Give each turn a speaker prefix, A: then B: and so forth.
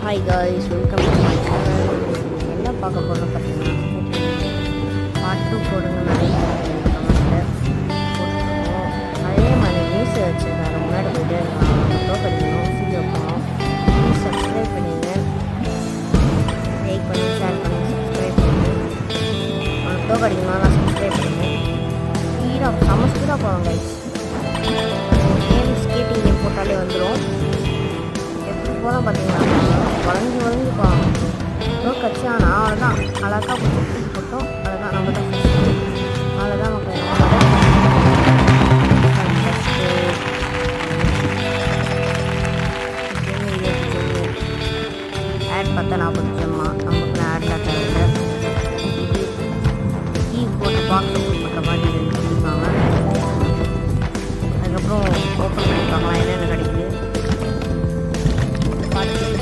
A: Hi guys, welcome to my channel. என்ன பார்க்க போகிறோம் பார்த்தீங்கன்னா, பார்ட் 2 போடுங்க நிறைய கமெண்ட்டில் போட்டுருக்கோம். அதே மாதிரி நியூஸ் வச்சுருக்காங்க. முன்னாடி போய்ட்டு ஃபோட்டோ படிக்கணும், வீடியோ போகணும். ப்ளீஸ் சப்ஸ்கிரைப் பண்ணிடுங்க, லைக் பண்ணி ஷேர் பண்ணி சப்ஸ்கிரைப் பண்ணி ஃபோட்டோ படிக்கணும்னா சப்ஸ்கிரைப் பண்ணுங்கள். செம்ம ஸ்பீடாக போகிறோம் கைஸ். கேம் ஸ்கேட்டிங் கேம் போட்டாலே வந்துடும். எப்படி போகிறோம் பார்த்தீங்கன்னா, வளைஞ்சு போகலாம். ஏதோ கட்சி ஆனால் அவ்வளோதான். அழகாக பிடிச்சி போட்டோம். அவ்வளோதான், நம்ம தான் அவ்வளோதான் மக்கள். ஆட் பார்த்தா 40 ஜெம்மா. நமக்கு ஆட் காட்டாங்க. கீ போட்டு பாக்ஸ் பண்ணுற மாதிரி பண்ணிப்பாங்க. அதுக்கப்புறம் ஓப்பன் பண்ணிப்பாங்களா என்னென்ன கிடைக்கும்.